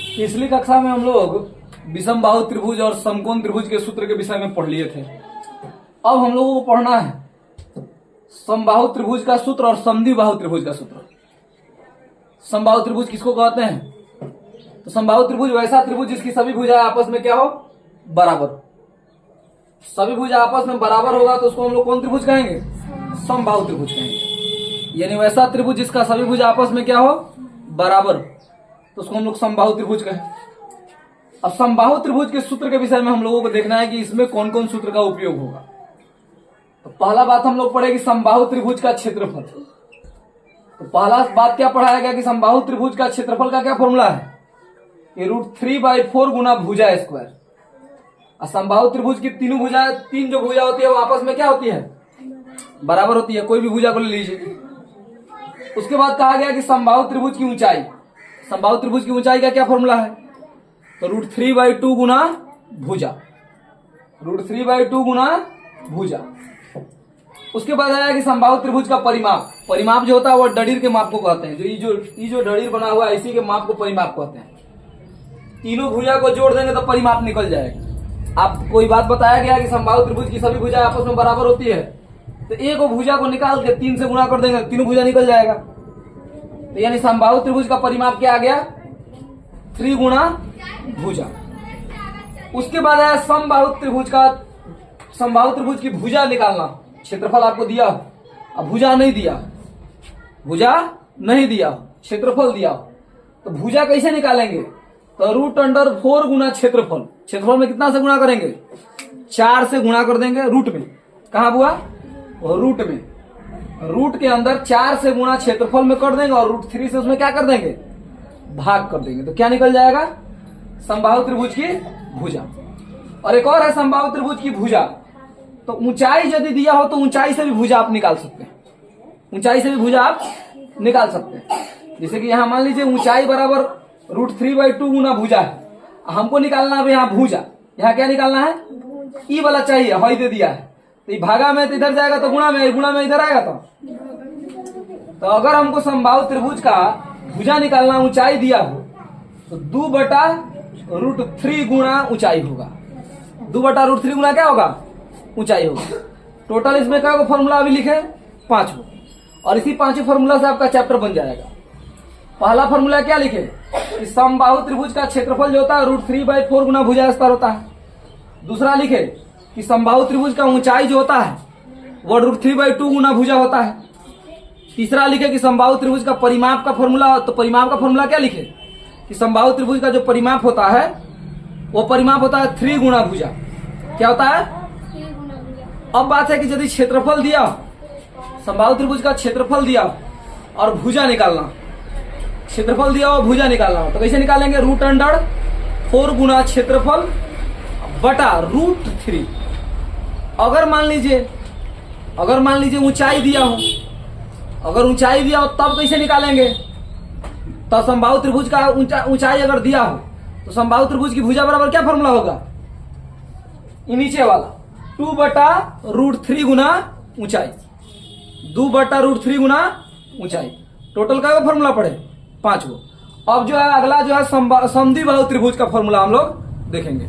पिछली कक्षा में हम लोग विषम बाहु त्रिभुज और समकोण त्रिभुज के सूत्र के विषय में पढ़ लिए थे। अब हम लोगों को पढ़ना है समबाहु त्रिभुज का सूत्र और समद्विबाहु त्रिभुज का सूत्र। समबाहु त्रिभुज किसको कहते हैं? तो समबाहु त्रिभुज वैसा त्रिभुज जिसकी सभी भुजाएं आपस में क्या हो? बराबर। सभी भुजा आपस में बराबर होगा तो उसको हम लोग कौन त्रिभुज कहेंगे? समबाहु त्रिभुज कहेंगे। यानी वैसा त्रिभुज जिसका सभी भुजा आपस में क्या हो? बराबर, तो उसको हम लोग समबाहु त्रिभुज कहें। अब समबाहु त्रिभुज के सूत्र के विषय में हम लोगों को देखना है कि इसमें कौन कौन सूत्र का उपयोग होगा। तो पहला बात हम लोग पढ़ेगी समबाहु त्रिभुज का क्षेत्रफल। तो पहला बात क्या पढ़ाया गया कि समबाहु त्रिभुज का क्षेत्रफल का क्या फॉर्मूला है? ये √3/4 गुना भुजा स्क्वायर। और समबाहु त्रिभुज की तीनों भुजाएं, तीन जो भुजा होती है वो आपस में क्या होती है? बराबर होती है। कोई भी भुजा को ले लीजिए। उसके बाद कहा गया कि समबाहु त्रिभुज की ऊंचाई, समबाहु त्रिभुज की ऊंचाई का क्या फॉर्मूला है? तो √3/2 गुना भुजा, √3/2 गुना भुजा। उसके बाद आया कि समबाहु त्रिभुज का परिमाप। परिमाप जो होता है वो डडीर के माप को कहते हैं। जो डडीर बना हुआ है इसी के माप को परिमाप कहते हैं। तीनों भुजा को जोड़ देंगे तो परिमाप निकल जाएगा। आप कोई बात बताया गया कि समबाहु त्रिभुज की सभी भुजाएं आपस में बराबर होती है, तो एक भुजा को निकाल के 3 से गुणा कर देंगे, तीनों भुजा निकल जाएगा। तो यानी समबाहु त्रिभुज का परिमाप क्या आ गया? 3 गुना भुजा। उसके बाद आया समबाहु त्रिभुज का, समबाहु त्रिभुज की भुजा निकालना। क्षेत्रफल आपको दिया, अब भुजा नहीं दिया, भुजा नहीं दिया, क्षेत्रफल दिया। तो भुजा कैसे निकालेंगे? तो √4 गुना क्षेत्रफल। क्षेत्रफल में कितना से गुणा करेंगे? 4 से गुणा कर देंगे रूट में। कहां हुआ? रूट में। रूट के अंदर 4 से गुणा क्षेत्रफल में कर देंगे और √3 से उसमें क्या कर देंगे? भाग कर देंगे। तो क्या निकल जाएगा? समबाहु त्रिभुज की भुजा। और एक और है समबाहु त्रिभुज की भुजा। तो ऊंचाई यदि दिया हो तो ऊंचाई से भी भुजा आप निकाल सकते हैं। ऊंचाई से भी भुजा आप निकाल सकते हैं। जैसे कि यहां मान लीजिए ऊंचाई बराबर √3/2 गुना भुजा है। हमको निकालना है यहाँ भुजा। यहाँ क्या निकालना है? ई वाला चाहिए, हई दे दिया है। तो भागा में तो इधर जाएगा तो गुणा में, गुणा में इधर आएगा। तो अगर हमको समबाहु त्रिभुज का भुजा निकालना, ऊंचाई दिया हो तो 2/√3 गुणा ऊंचाई होगा। 2/√3 गुणा क्या होगा? ऊंचाई होगा। टोटल इसमें क्या फॉर्मूला अभी लिखे? 5 हो। और इसी 5 फॉर्मूला से आपका चैप्टर बन जाएगा। पहला फॉर्मूला क्या लिखे कि समबाहु त्रिभुज का क्षेत्रफल जो होता है √3/4 गुना भुजा स्क्वायर होता है। दूसरा लिखे कि समबाहु त्रिभुज का ऊंचाई जो होता है वो √3/2 गुना भुजा होता है। तीसरा लिखे कि समबाहु त्रिभुज का परिमाप का फॉर्मूला। तो परिमाप का फॉर्मूला क्या लिखे कि समबाहु त्रिभुज का जो परिमाप होता है वो परिमाप होता है 3 गुना भुजा। क्या होता है? अब बात है कि यदि क्षेत्रफल दिया, समबाहु त्रिभुज का क्षेत्रफल दिया और भुजा निकालना, क्षेत्रफल दिया और भुजा निकालना हो तो कैसे निकालेंगे? √4 गुना क्षेत्रफल बटा √3। अगर मान लीजिए ऊंचाई दिया हो, अगर ऊंचाई दिया हो तब कैसे निकालेंगे? तो समबाहु त्रिभुज का ऊंचाई अगर दिया हो तो समबाहु त्रिभुज की भुजा बराबर क्या फॉर्मूला होगा? नीचे वाला 2/√3 गुना ऊंचाई, 2/√3 गुना ऊंचाई। टोटल का फॉर्मूला पड़े 5 गो। अब जो है अगला जो है समद्विबाहु त्रिभुज का फॉर्मूला हम लोग देखेंगे।